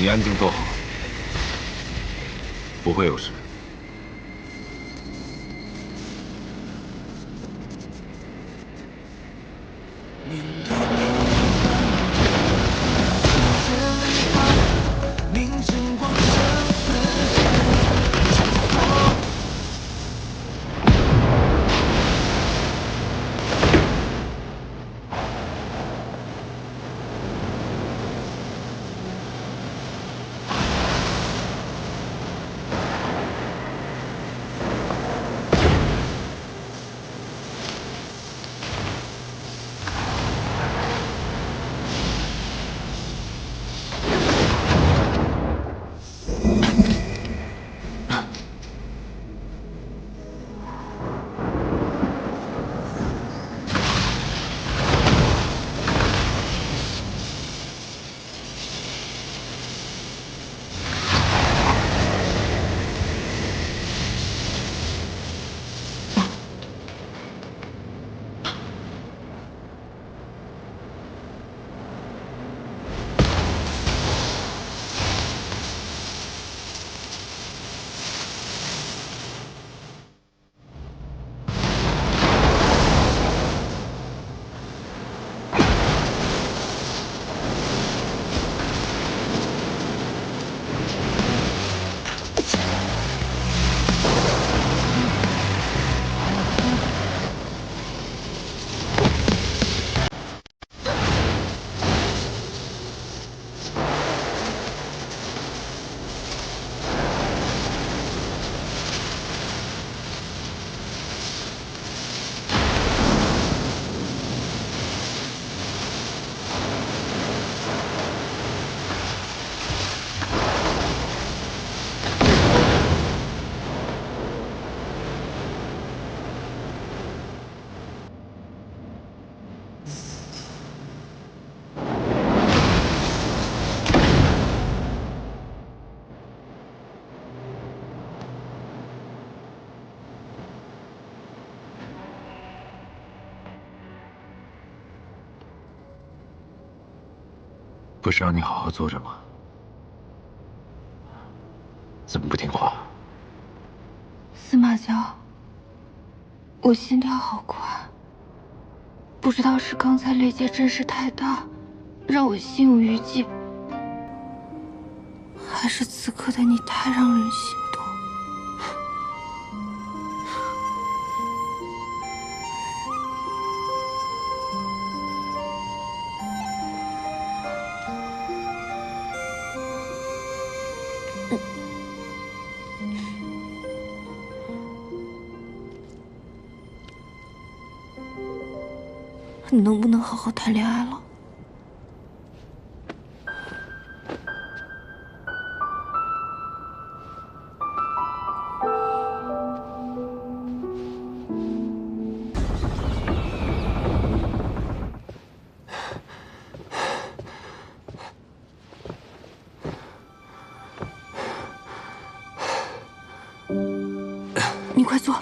安静坐好，不会有事。不是让你好好坐着吗？怎么不听话？司马交，我心跳好快，不知道是刚才雷劫阵势太大，让我心有余悸，还是此刻的你太让人心动。你能不能好好谈恋爱了？你快坐。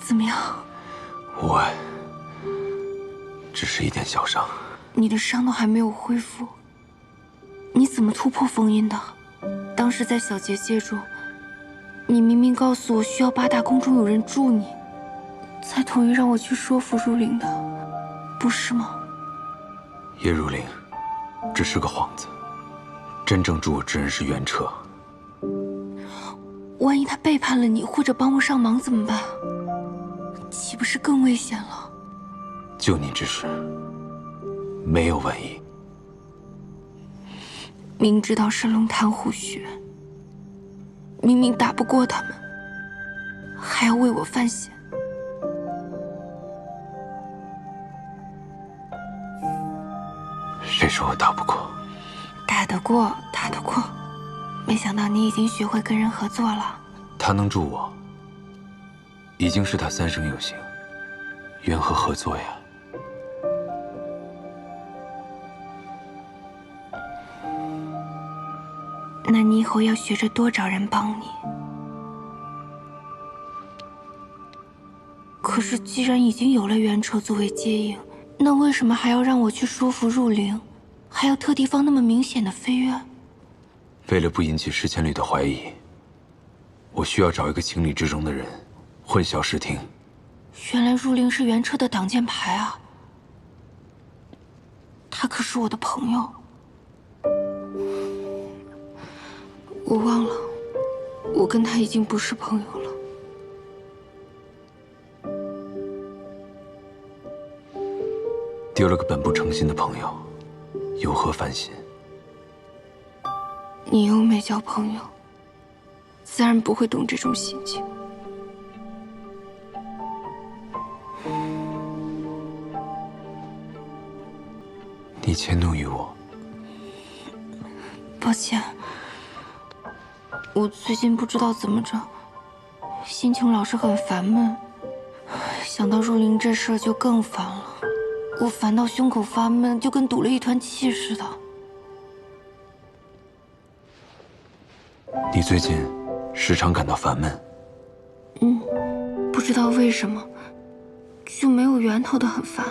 怎么样？我只是一点小伤。你的伤都还没有恢复，你怎么突破封印的？当时在小结界中，你明明告诉我需要8大宫中有人助你，才同意让我去说服如灵的，不是吗？叶如灵只是个幌子，真正助我之人是袁彻。万一他背叛了你，或者帮不上忙怎么办？岂不是更危险了？救你之时，没有万一。明知道是龙潭虎穴，明明打不过他们，还要为我犯险。谁说我打不过？打得过，打得过。没想到你已经学会跟人合作了。他能助我，已经是他三生有幸，缘何合作呀？那你以后要学着多找人帮你。可是既然已经有了袁彻作为接应，那为什么还要让我去说服入灵，还要特地放那么明显的飞跃？为了不引起石千里的怀疑，我需要找一个情理之中的人，混淆视听。原来入灵是袁彻的挡箭牌啊！他可是我的朋友。我忘了，我跟他已经不是朋友了。丢了个本不诚心的朋友，有何烦心？你又没交朋友，自然不会懂这种心情。你迁怒于我，抱歉，我最近不知道怎么着，心情老是很烦闷，想到入灵这事儿就更烦了。我烦到胸口发闷，就跟堵了一团气似的。你最近时常感到烦闷？不知道为什么，就没有源头的很烦。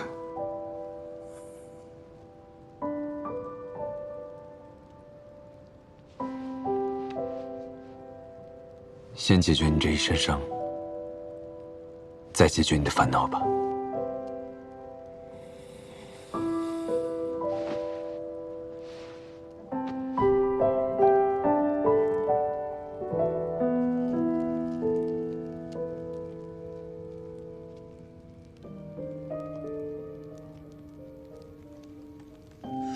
先解决你这一身伤，再解决你的烦恼吧。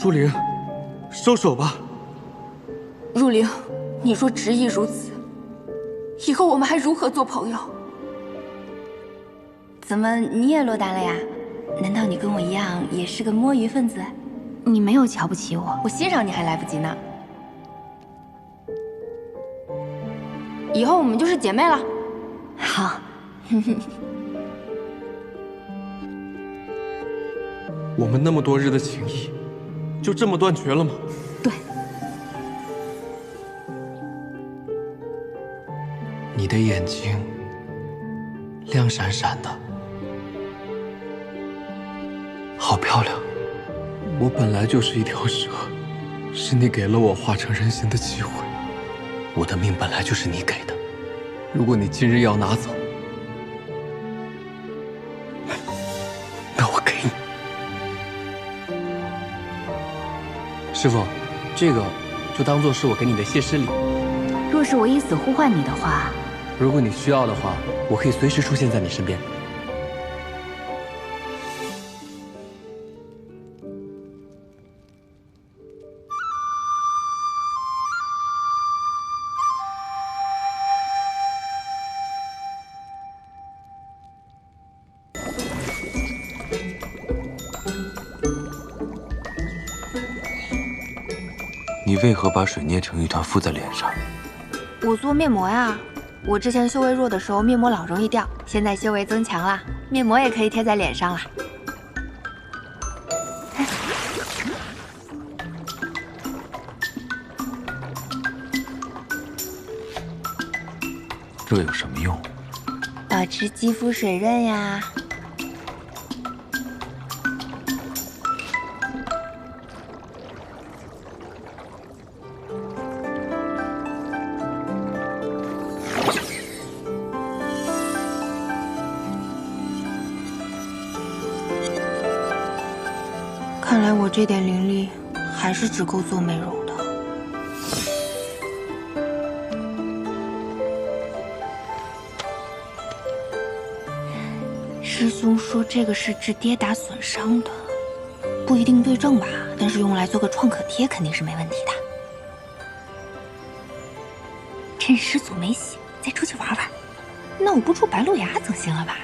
入灵，收手吧。入灵，你若执意如此，以后我们还如何做朋友？怎么你也落单了呀？难道你跟我一样也是个摸鱼分子？你没有瞧不起我，我欣赏你还来不及呢。以后我们就是姐妹了。好，我们那么多日的情谊，就这么断绝了吗？对。你的眼睛亮闪闪的，好漂亮。我本来就是一条蛇，是你给了我化成人形的机会。我的命本来就是你给的，如果你今日要拿走，那我给你。师傅，这个就当做是我给你的谢师礼。若是我以死呼唤你的话，如果你需要的话，我可以随时出现在你身边。你为何把水捏成一团敷在脸上？我做面膜呀。我之前修为弱的时候，面膜老容易掉，现在修为增强了，面膜也可以贴在脸上了。这有什么用？保持肌肤水润呀。看来我这点灵力还是只够做美容的。师兄说这个是治跌打损伤的，不一定对症吧，但是用来做个创可贴肯定是没问题的。趁师祖没醒，再出去玩玩，那我不出白鹿崖总行了吧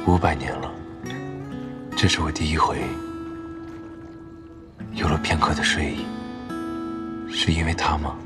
？500年了，这是我第一回有了片刻的睡意，是因为他吗？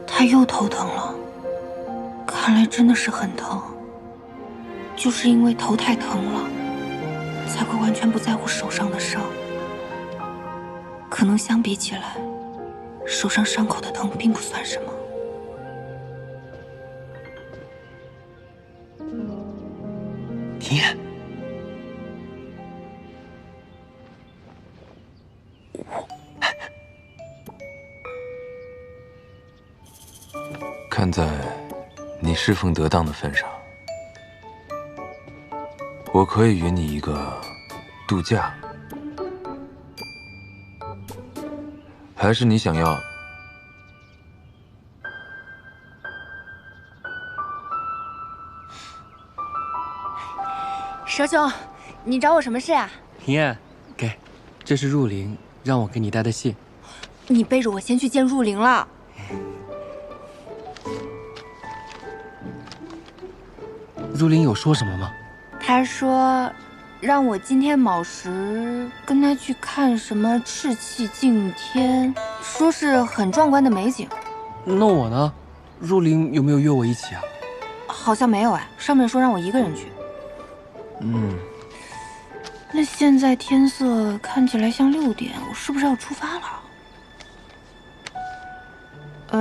他又头疼了，看来真的是很疼。就是因为头太疼了，才会完全不在乎手上的伤。可能相比起来，手上伤口的疼并不算什么。婷燕，看在你侍奉得当的份上，我可以允你一个度假，还是你想要？蛇兄，你找我什么事啊？婷燕，给，这是入林让我给你带的信。你背着我先去见入林了。入林有说什么吗？他说，让我今天卯时跟他去看什么赤气净天，说是很壮观的美景。那我呢？入林有没有约我一起啊？好像没有哎，上面说让我一个人去。那现在天色看起来像6点，我是不是要出发了？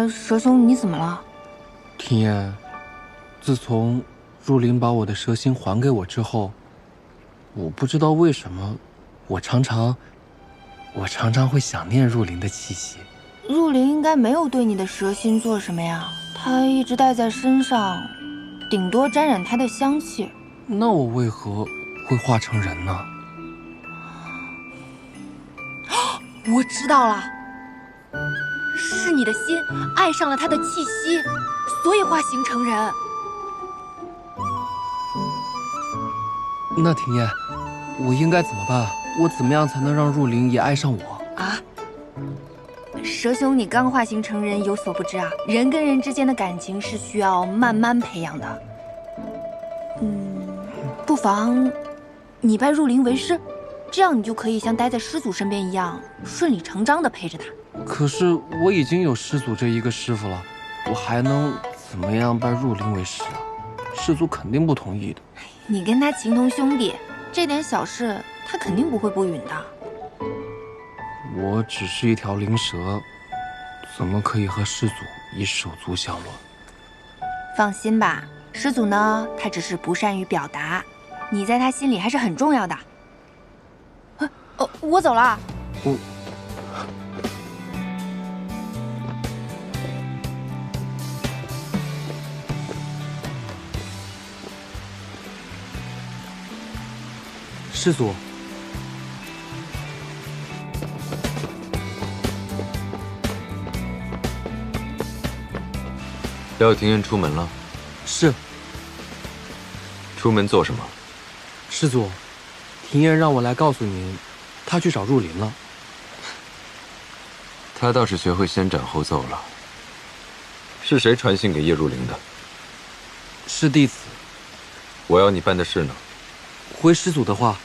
蛇兄，你怎么了？婷燕，自从入林把我的蛇心还给我之后，我不知道为什么，我常常会想念入林的气息。入林应该没有对你的蛇心做什么呀，他一直带在身上，顶多沾染他的香气。那我为何会化成人呢？我知道了，是你的心爱上了他的气息，所以化形成人。那婷燕，我应该怎么办？我怎么样才能让入林也爱上我啊？蛇兄，你刚化形成人，有所不知啊，人跟人之间的感情是需要慢慢培养的。不妨你拜入林为师，这样你就可以像待在师祖身边一样，顺理成章地陪着他。可是我已经有师祖这一个师傅了，我还能怎么样拜入林为师啊？师祖肯定不同意的。你跟他情同兄弟，这点小事他肯定不会不允的。我只是一条灵蛇，怎么可以和师祖以手足相论？放心吧，师祖呢，他只是不善于表达，你在他心里还是很重要的。我走了。师祖，廖廷琰出门了。是。出门做什么？师祖，廷琰让我来告诉您，他去找入林了。他倒是学会先斩后奏了。是谁传信给叶入林的？是弟子。我要你办的事呢？回师祖的话，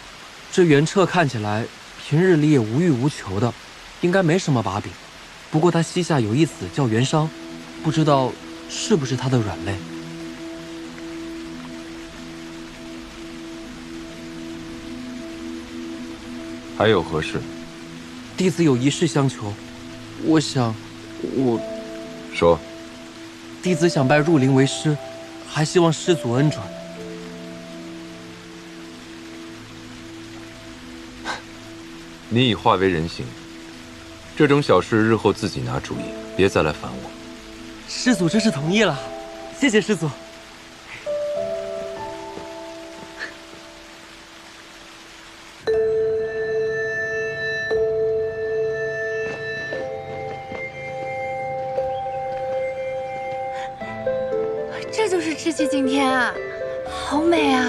这袁彻看起来平日里也无欲无求的，应该没什么把柄。不过他膝下有一子叫袁商，不知道是不是他的软肋。还有何事？弟子有一事相求，我想，说。弟子想拜入林为师，还希望师祖恩准。你已化为人形，这种小事日后自己拿主意，别再来烦我。师祖真是同意了，谢谢师祖。这就是赤气净天啊，好美啊，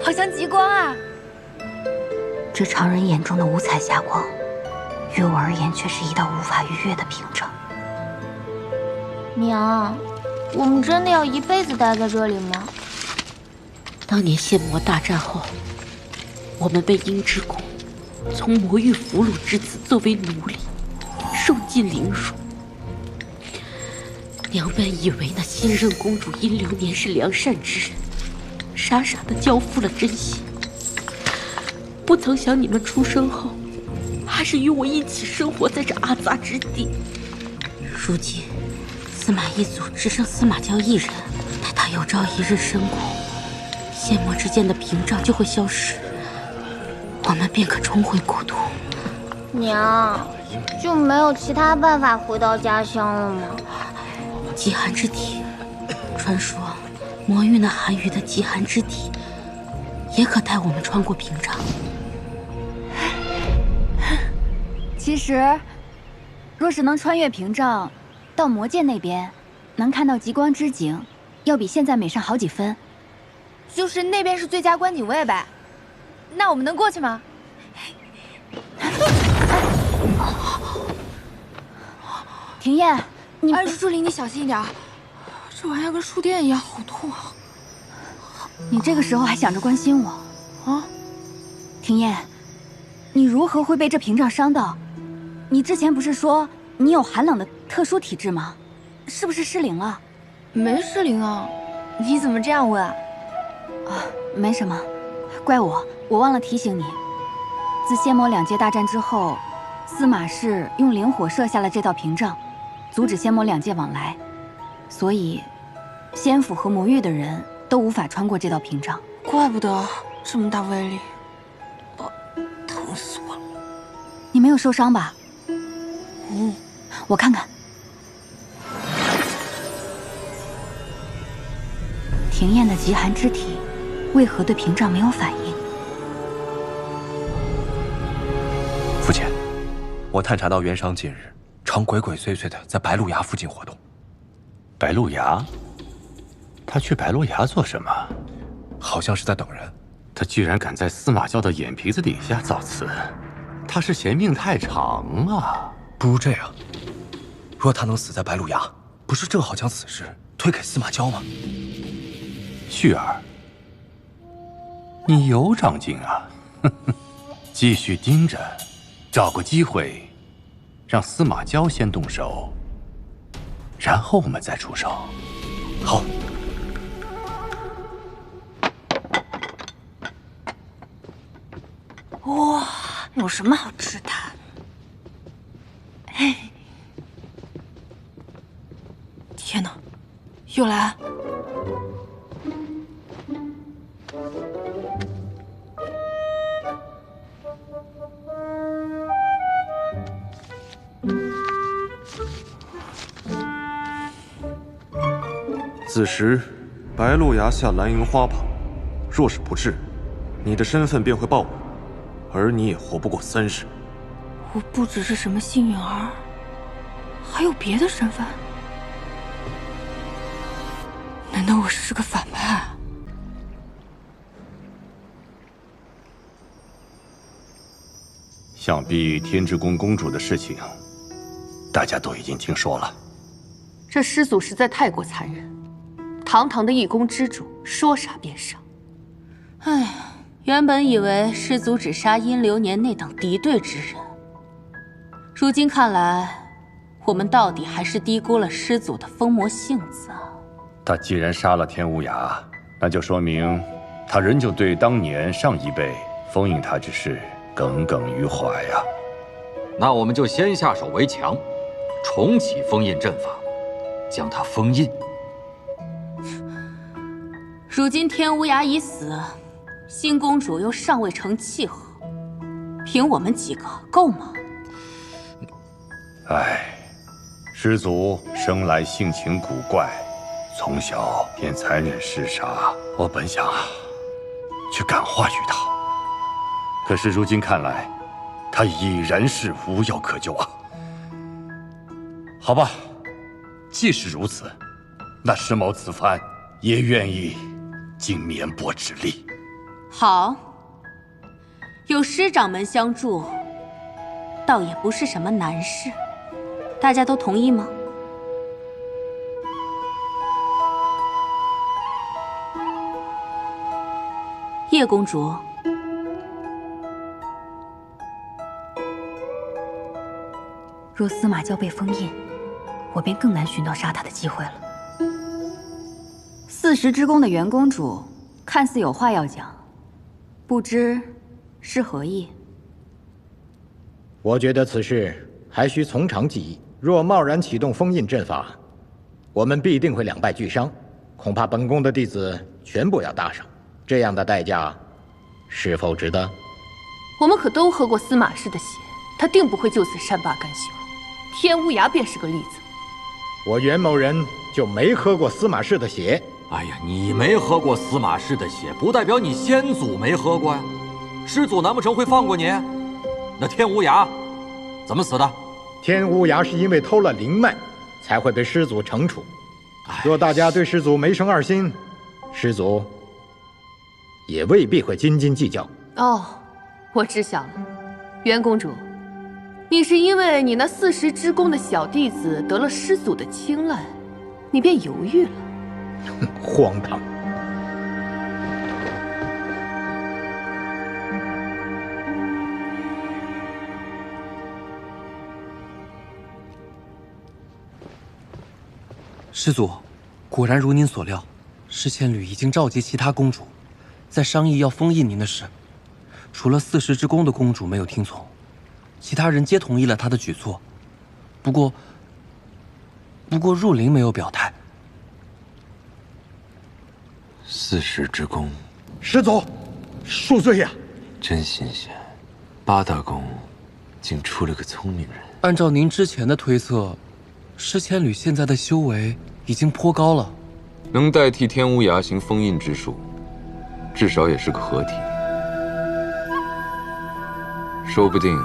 好像极光啊。这常人眼中的五彩霞光，于我而言却是一道无法逾越的屏障。娘，我们真的要一辈子待在这里吗？当年仙魔大战后，我们被鹰之宫从魔域俘虏至此作为奴隶，受尽凌辱。娘本以为那新任公主殷流年是良善之人，傻傻的交付了真心。不曾想你们出生后，还是与我一起生活在这阿杂之地。如今，司马一族只剩司马娇一人，待他有朝一日身故，仙魔之间的屏障就会消失，我们便可重回故土。娘，就没有其他办法回到家乡了吗？极寒之体，传说魔域那寒雨的极寒之体，也可带我们穿过屏障。其实，若是能穿越屏障，到魔界那边，能看到极光之景，要比现在美上好几分。就是那边是最佳观景位呗。那我们能过去吗？庭燕，你树林，你小心一点，这玩意儿跟书店一样，好痛啊！你这个时候还想着关心我啊？庭燕，你如何会被这屏障伤到？你之前不是说你有寒冷的特殊体质吗？是不是失灵了？没失灵啊，你怎么这样问啊？没什么，怪我忘了提醒你。自仙魔两界大战之后，司马氏用灵火设下了这道屏障，阻止仙魔两界往来，所以仙府和魔域的人都无法穿过这道屏障。怪不得这么大威力，疼死我了！你没有受伤吧？我看看。庭燕的极寒之体，为何对屏障没有反应？父亲，我探查到袁商近日常鬼鬼祟祟的在白鹿崖附近活动。白鹿崖？他去白鹿崖做什么？好像是在等人。他居然敢在司马昭的眼皮子底下造次，他是嫌命太长啊！不如这样，若他能死在白鹿崖，不是正好将此事推给司马昭吗？旭儿，你有长进啊！继续盯着，找个机会，让司马昭先动手，然后我们再出手。好。哇，有什么好吃的？天哪，又来！此时，白鹿崖下蓝银花旁，若是不治，你的身份便会暴露，而你也活不过30。我不只是什么幸运儿，还有别的身份？难道我是个反派？想必天之宫公主的事情，大家都已经听说了。这师祖实在太过残忍，堂堂的一宫之主，说杀便杀。哎呀，原本以为师祖只杀殷流年那等敌对之人，如今看来，我们到底还是低估了师祖的疯魔性子啊！他既然杀了天无涯，那就说明他仍旧对当年上一辈封印他之事耿耿于怀呀。那我们就先下手为强，重启封印阵法，将他封印。如今天无涯已死，新公主又尚未成契合，凭我们几个够吗？唉，师祖生来性情古怪，从小便残忍嗜杀。我本想去感化于他，可是如今看来，他已然是无药可救啊。好吧，既是如此，那石某此番也愿意尽绵薄之力。好，有师掌门相助，倒也不是什么难事。大家都同意吗？叶公主，若司马娇被封印，我便更难寻到杀他的机会了。40之宫的袁公主看似有话要讲，不知是何意？我觉得此事还需从长计议。若贸然启动封印阵法，我们必定会两败俱伤，恐怕本宫的弟子全部要搭上。这样的代价，是否值得？我们可都喝过司马氏的血，他定不会就此善罢甘休。天乌崖便是个例子。我袁某人就没喝过司马氏的血。哎呀，你没喝过司马氏的血，不代表你先祖没喝过呀。师祖难不成会放过你？那天无涯怎么死的？天无涯是因为偷了灵脉，才会被师祖惩处。若大家对师祖没生二心，师祖也未必会斤斤计较。哦，我知晓了，袁公主，你是因为你那40之宫的小弟子得了师祖的青睐，你便犹豫了。荒唐！师祖，果然如您所料，侍千旅已经召集其他公主，在商议要封印您的事。除了40之宫的公主没有听从，其他人皆同意了他的举措。不过入灵没有表态。40之宫，师祖，恕罪呀！真新鲜，八大宫竟出了个聪明人。按照您之前的推测，侍千旅现在的修为已经颇高了，能代替天无涯行封印之术，至少也是个合体。说不定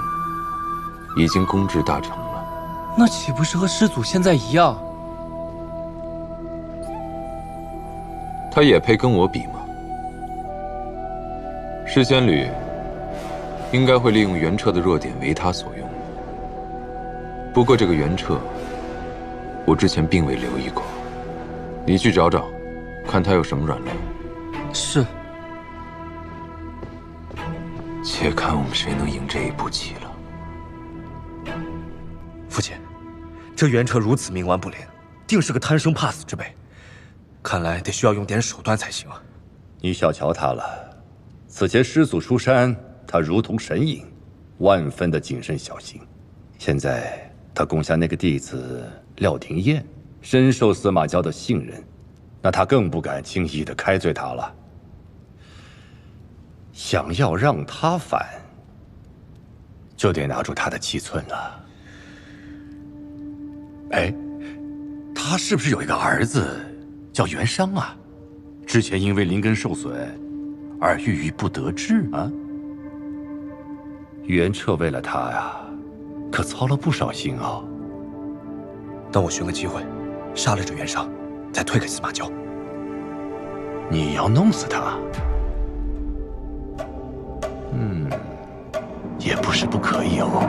已经攻至大成了。那岂不是和师祖现在一样？他也配跟我比吗？侍仙旅应该会利用袁彻的弱点为他所用。不过这个袁彻，我之前并未留意过。你去找找，看他有什么软肋。是。且看我们谁能赢这一步棋了。父亲，这袁彻如此冥顽不灵，定是个贪生怕死之辈。看来得需要用点手段才行啊！你小瞧他了。此前师祖出山，他如同神隐，万分的谨慎小心。现在他攻下那个弟子廖廷彦，深受司马娇的信任，那他更不敢轻易的开罪他了。想要让他反，就得拿出他的七寸了。哎，他是不是有一个儿子？叫袁商啊，之前因为灵根受损而郁郁不得志啊。袁彻为了他呀，可操了不少心啊。等我寻个机会，杀了这袁商，再推给司马娇。你要弄死他？也不是不可以哦。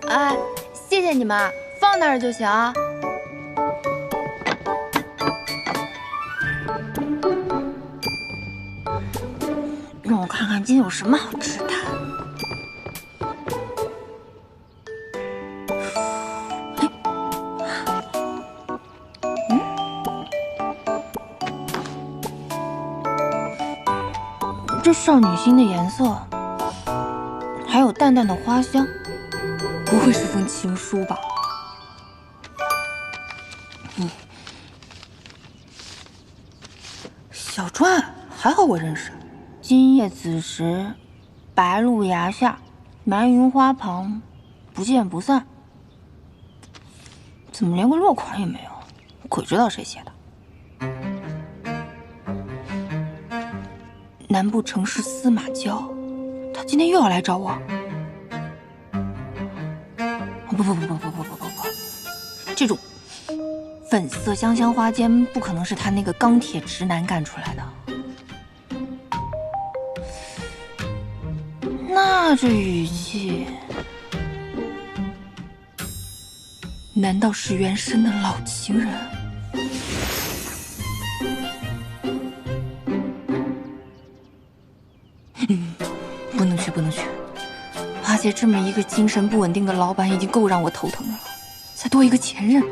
哎，谢谢你们，放那儿就行。让我看看今天有什么好吃的。这少女心的颜色，还有淡淡的花香，不会是封情书吧？小川，还好我认识。今夜子时，白鹿崖下，埋云花旁，不见不散。怎么连个落款也没有？鬼知道谁写的。难不成是司马娇？他今天又要来找我？不，这种粉色香香花间不可能是他那个钢铁直男干出来的。那这语气，难道是原生的老情人？不能去，不能去。阿杰这么一个精神不稳定的老板，已经够让我头疼的了，再多一个前任。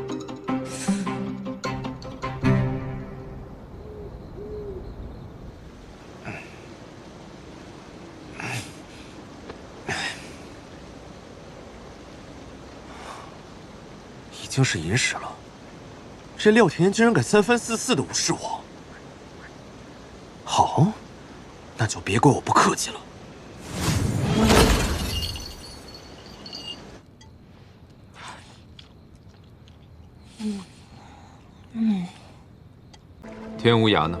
已经是寅时了，这廖甜甜竟然敢3番4次的无视我。好，那就别怪我不客气了。天无涯呢？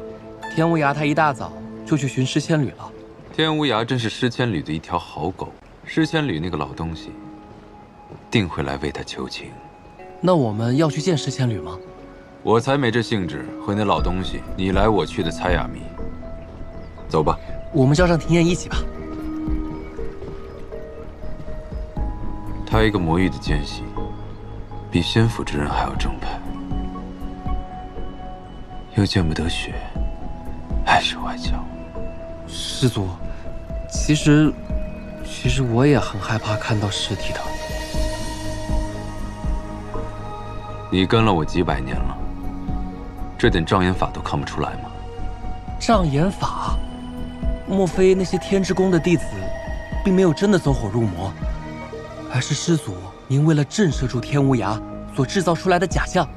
天无涯他一大早就去寻诗千缕了。天无涯真是诗千缕的一条好狗，诗千缕那个老东西，定会来为他求情。那我们要去见诗千缕吗？我才没这兴致和那老东西你来我去的猜哑谜。走吧，我们叫上庭燕一起吧。他一个魔域的奸细，比仙府之人还要正派，又见不得血，还是外教。师祖，其实我也很害怕看到尸体的。你跟了我几百年了，这点障眼法都看不出来吗？障眼法？莫非那些天之宫的弟子，并没有真的走火入魔，而是师祖您为了震慑住天无涯所制造出来的假象？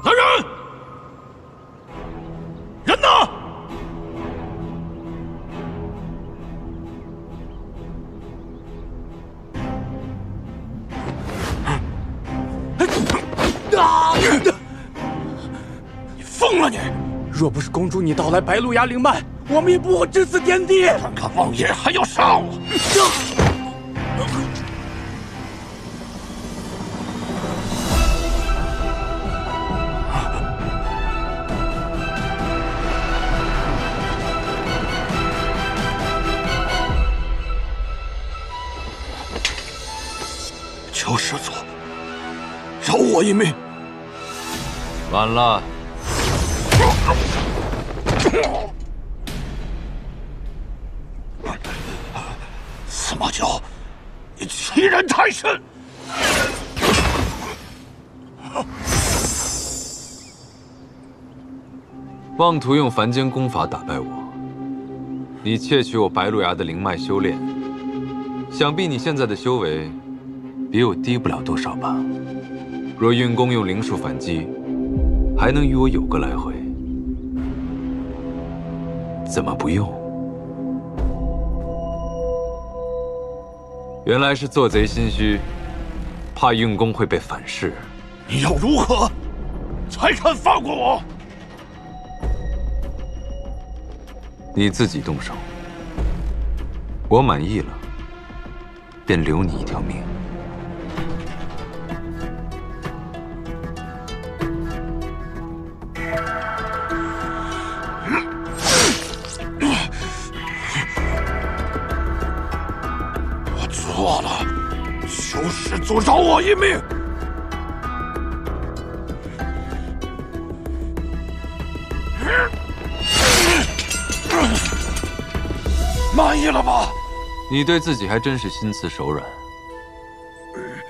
来人！人呢？你疯了你！若不是公主你盗来白鹿崖灵脉，我们也不会至此颠地。看看王爷还要杀我！求师祖饶我一命！晚了。司马交，你欺人太甚！妄图用凡间功法打败我，你窃取我白鹿崖的灵脉修炼，想必你现在的修为比我低不了多少吧？若运功用灵术反击，还能与我有个来回。怎么不用？原来是做贼心虚，怕运功会被反噬。你要如何才肯放过我？你自己动手，我满意了，便留你一条命。我错了，求师祖饶我一命！满意了吧？你对自己还真是心慈手软，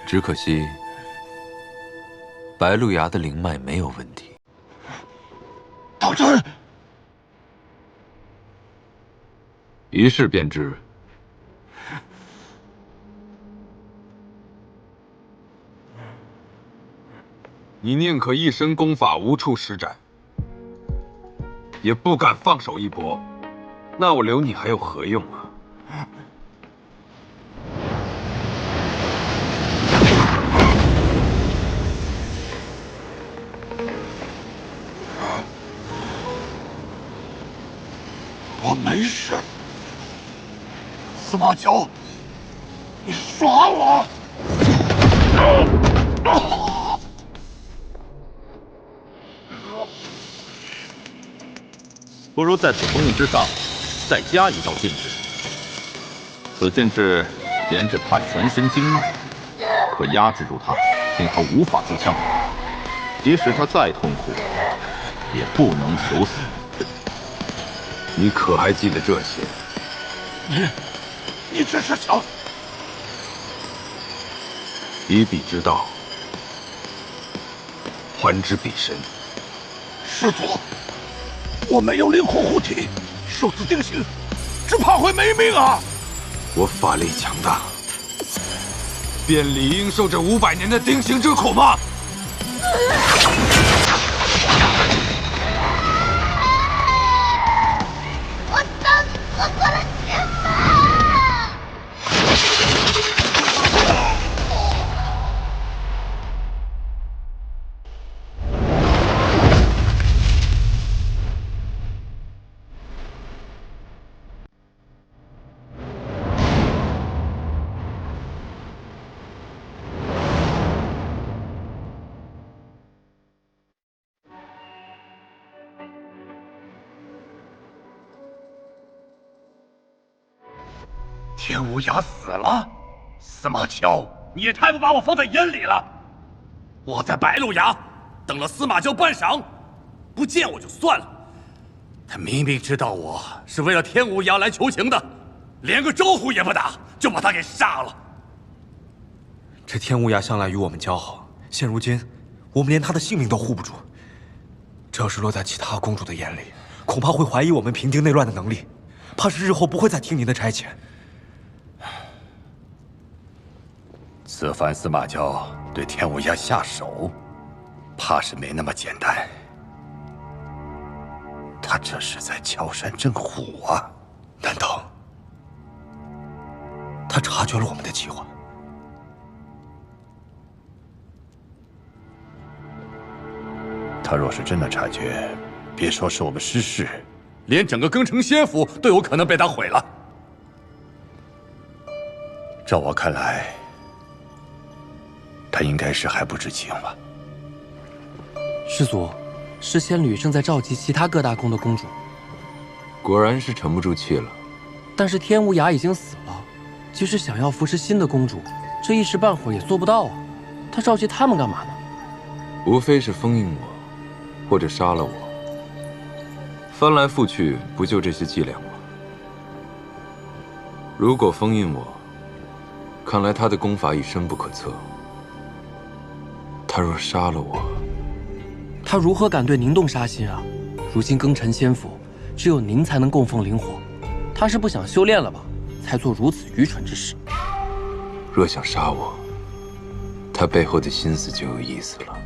只可惜白鹿崖的灵脉没有问题。道真，一试便知。你宁可一身功法无处施展，也不敢放手一搏，那我留你还有何用啊？我没事。司马乔，你耍我！不如在此封印之上再加一道禁制。此禁制连着他全身经脉，可压制住他，令他无法自枪。即使他再痛苦，也不能求死。你可还记得这些？你这是想以彼之道，还之彼身。师祖，我没有灵火护体，受此定刑，只怕会没命啊！我法力强大，便理应受这500年的定刑之苦吗？我当你错过了什么？天无涯死了，司马乔，你也太不把我放在眼里了。我在白鹿崖等了司马乔半晌，不见我就算了，他明明知道我是为了天无涯来求情的，连个招呼也不打，就把他给杀了。这天无涯向来与我们交好，现如今我们连他的性命都护不住。这要是落在其他公主的眼里，恐怕会怀疑我们平定内乱的能力，怕是日后不会再听您的差遣。此番司马乔对天无涯下手，怕是没那么简单。他这是在敲山震虎啊！难道他察觉了我们的计划？他若是真的察觉，别说是我们失势，连整个庚城仙府都有可能被他毁了。照我看来，他应该是还不知情吧。师祖，侍仙侣正在召集其他各大宫的公主。果然是沉不住气了。但是天无涯已经死了，即使想要扶持新的公主，这一时半会儿也做不到啊。他召集他们干嘛呢？无非是封印我，或者杀了我。翻来覆去，不就这些伎俩吗？如果封印我，看来他的功法已深不可测。他若杀了我，他如何敢对您动杀心啊？如今庚辰仙府只有您才能供奉灵火，他是不想修炼了吧？才做如此愚蠢之事。若想杀我，他背后的心思就有意思了。